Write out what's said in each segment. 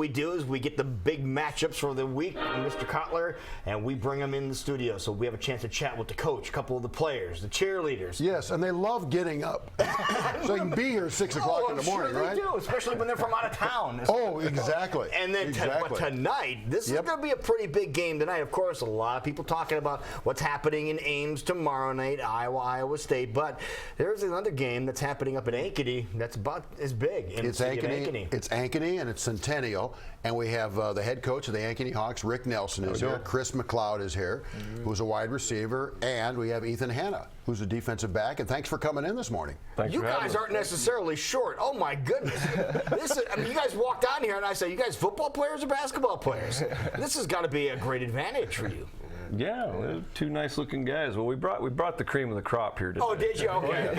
we do is we get the big matchups for the week, Mr. Cutler, and we bring them in the studio so we have a chance to chat with the coach, a couple of the players, the cheerleaders. Yes, and they love getting up. So you can be here at 6 o'clock in the morning, sure right? They do, especially when they're from out of town. Oh, exactly. And then but tonight, this is going to be a pretty big game tonight. Of course, a lot of people talking about what's happening in Ames tomorrow night, Iowa State. But there's another game that's happening up in Ankeny that's about as big. It's Ankeny. It's Ankeny and it's Centennial. And we have the head coach of the Ankeny Hawks, Rick Nelson, is here. Chris McLeod is here, who's a wide receiver. And we have Ethan Hanna, who's a defensive back. And thanks for coming in this morning. You guys aren't necessarily short. Oh, my goodness. You guys walked on here and I said, you guys football players or basketball players? This has got to be a great advantage for you. Yeah, we're two nice-looking guys. Well, we brought the cream of the crop here today. Oh, did you? Okay.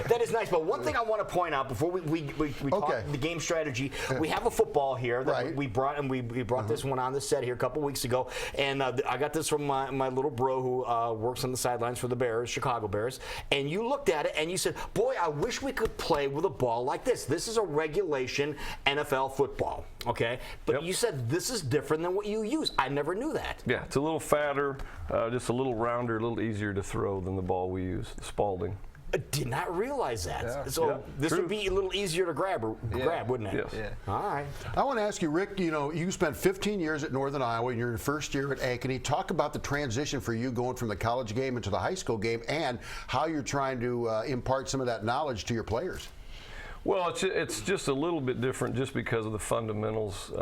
That is nice. But one thing I want to point out before we talk the game strategy, we have a football here that we brought, and we brought this one on the set here a couple weeks ago. And I got this from my little bro who works on the sidelines for the Bears, Chicago Bears. And you looked at it and you said, boy, I wish we could play with a ball like this. This is a regulation NFL football, okay? But you said this is different than what you use. I never knew that. Yeah, it's a little fatter, just a little rounder, a little easier to throw than the ball we use, the Spalding. I did not realize that. So this would be a little easier to grab, wouldn't it? Yes. Yeah. All right. I want to ask you, Rick, you spent 15 years at Northern Iowa, and you're in your first year at Ankeny. Talk about the transition for you going from the college game into the high school game and how you're trying to impart some of that knowledge to your players. Well, it's just a little bit different just because of the fundamentals.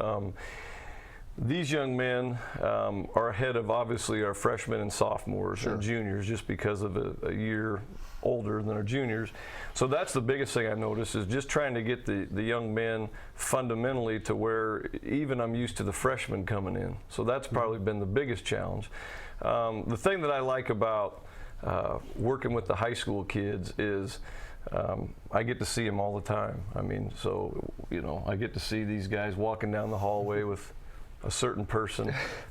These young men are ahead of, obviously, our freshmen and sophomores and juniors just because of a year older than our juniors. So that's the biggest thing I noticed is just trying to get the young men fundamentally to where even I'm used to the freshmen coming in. So that's probably been the biggest challenge. The thing that I like about working with the high school kids is I get to see them all the time. I mean, so, I get to see these guys walking down the hallway with a certain person,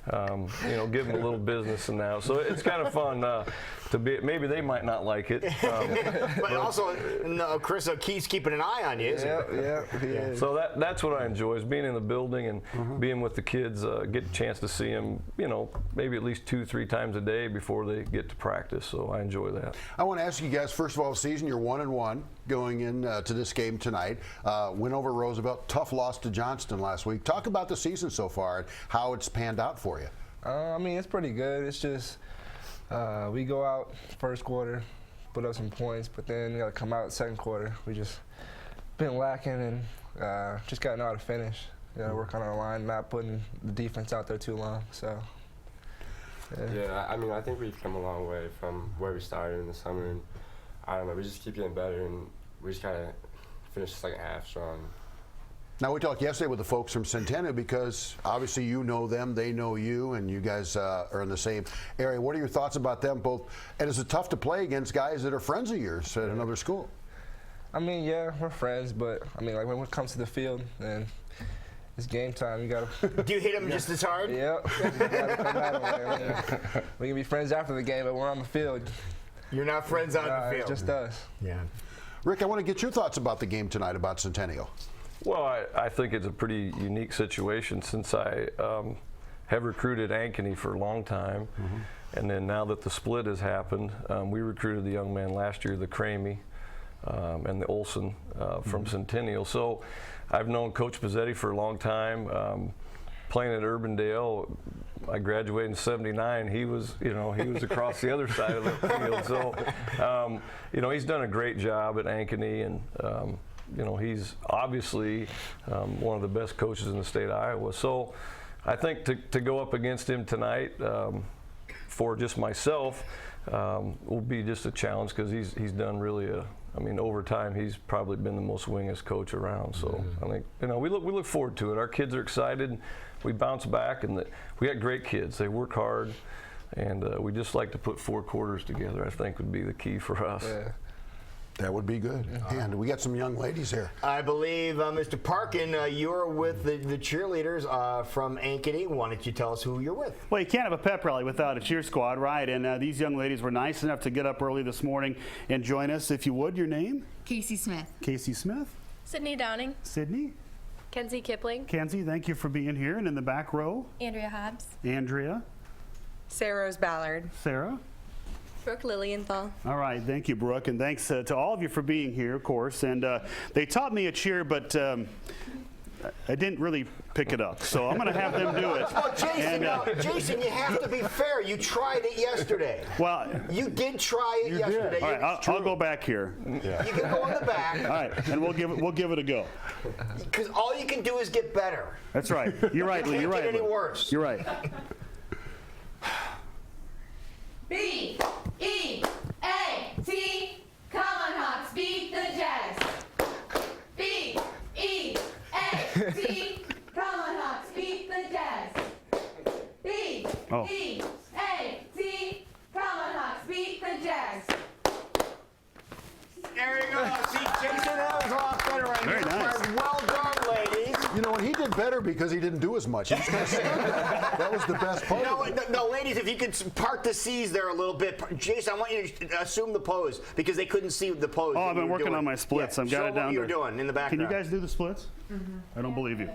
give them a little business and now. So it's kind of fun to be, maybe they might not like it. But also, Chris Key's keeping an eye on you, isn't he? Yeah, he is. So that's what I enjoy is being in the building and being with the kids, get a chance to see them, maybe at least 2-3 times a day before they get to practice. So I enjoy that. I want to ask you guys, first of all, season, you're 1-1 going into this game tonight. Win over Roosevelt, tough loss to Johnston last week. Talk about the season so far and how it's panned out for you. I mean, it's pretty good. It's just we go out first quarter, put up some points, but then we got to come out second quarter. We just been lacking and just got to know how to finish. Got to work on our line, not putting the defense out there too long. So. Yeah, I mean, I think we've come a long way from where we started in the summer, and I don't know, we just keep getting better, and we just gotta finish the second half strong. Now, we talked yesterday with the folks from Centennial because obviously you know them, they know you, and you guys are in the same area. What are your thoughts about them both? And is it tough to play against guys that are friends of yours at another school? I mean, yeah, we're friends, but I mean, like when it comes to the field, then it's game time. You gotta. Do you hit them just as hard? Yep. We can be friends after the game, but we're on the field. You're not friends on the field. It's just us. Yeah. Rick, I want to get your thoughts about the game tonight, about Centennial. Well, I think it's a pretty unique situation since I have recruited Ankeny for a long time. And then now that the split has happened, we recruited the young man last year, the Cramey and the Olson from Centennial. So I've known Coach Pizzetti for a long time. Playing at Urbandale, I graduated in '79. He was across the other side of the field. So, he's done a great job at Ankeny, and he's obviously one of the best coaches in the state of Iowa. So, I think to go up against him tonight for just myself will be just a challenge because he's done really over time, he's probably been the most winningest coach around. So I think we look forward to it. Our kids are excited. We bounce back, and we got great kids. They work hard, and we just like to put 4 quarters together. I think would be the key for us. Yeah. That would be good. And we got some young ladies here. I believe, Mr. Parkin, you're with the cheerleaders from Ankeny. Why don't you tell us who you're with? Well, you can't have a pep rally without a cheer squad, right? And these young ladies were nice enough to get up early this morning and join us. If you would, your name? Casey Smith. Casey Smith. Sydney Downing. Sydney. Kenzie Kipling. Kenzie, thank you for being here. And in the back row, Andrea Hobbs. Andrea. Sarah Rose Ballard. Sarah. Brooke Lilienthal. All right, thank you, Brooke, and thanks to all of you for being here, of course. And they taught me a cheer, but I didn't really pick it up, so I'm going to have them do it. Well, Jason, Jason, you have to be fair. You tried it yesterday. Well, you did try it yesterday. All right, I'll go back here. Yeah. You can go in the back. All right, and we'll give it a go. Because all you can do is get better. That's right. You're right, Lee. You're right. Can't get any worse. You're right. B-E-A-T, come on Hawks, beat the Jags. B-E-A-T, come on Hawks, beat the Jags. B-E-A-T, come on Hawks, beat the Jags. There you go. See, Jason, that was a lot better right Very here. nice. Well done, ladies. You know, and he did better because he didn't do as much. He just kind of stood there. That was the best part. No, ladies, if you could part the C's there a little bit. Jason, I want you to assume the pose because they couldn't see the pose. Oh, I've been working on my splits. Yeah, I've got it down there. what you were doing in the background. Can you guys do the splits? I don't believe you.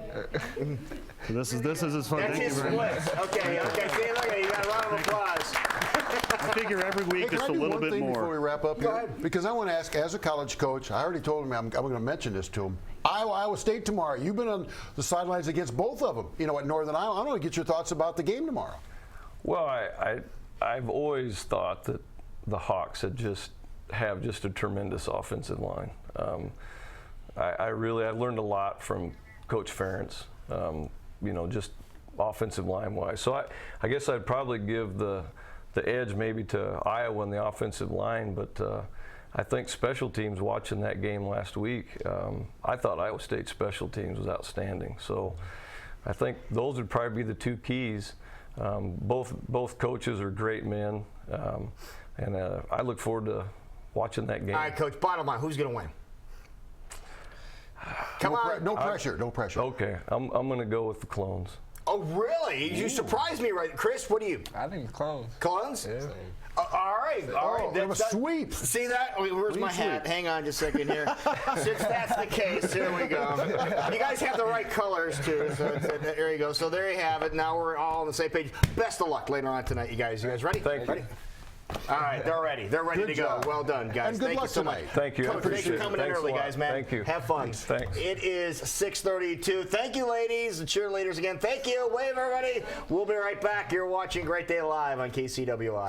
So this is as fun. That's Thank his you very much. splits. Okay. See, look at you. Got a round of applause. I figure every week Hey, just a can I do little one bit thing more. before we wrap up Go here? ahead. Because I want to ask, as a college coach, I already told him I'm going to mention this to him. Iowa State tomorrow. You've been on the sidelines against both of them. You know, at Northern Iowa. I want to get your thoughts about the game tomorrow. Well, I've always thought that the Hawks have just a tremendous offensive line. I learned a lot from Coach Ferentz, you know, just offensive line wise. So I guess I'd probably give the edge maybe to Iowa in the offensive line, but I think special teams, watching that game last week, I thought Iowa State special teams was outstanding. So I think those would probably be the two keys. Both coaches are great men, and I look forward to watching that game. All right, Coach, bottom line, who's going to win? Come on. No pressure. No pressure. Okay, I'm going to go with the Clones. Oh, really? You surprised me, right? Chris, what do you? I think Clones. Clones? Yeah. All right. They have a sweep. See that? Oh, where's my Clean hat? sweep. Hang on just a second here. Since that's the case, here we go. You guys have the right colors, too. So there you go. So there you have it. Now we're all on the same page. Best of luck later on tonight, you guys. You guys ready? Thank you. All right, they're ready. They're ready Good to go. job. Well done, guys. And good Thank luck you so tonight. much. Thank you. I Coach, thanks for appreciate it. coming in Thanks early, a lot. guys, man. Thank you. Have fun. Thanks. It is 6:32. Thank you, ladies. The cheerleaders again. Thank you. Wave, everybody. We'll be right back. You're watching Great Day Live on KCWI.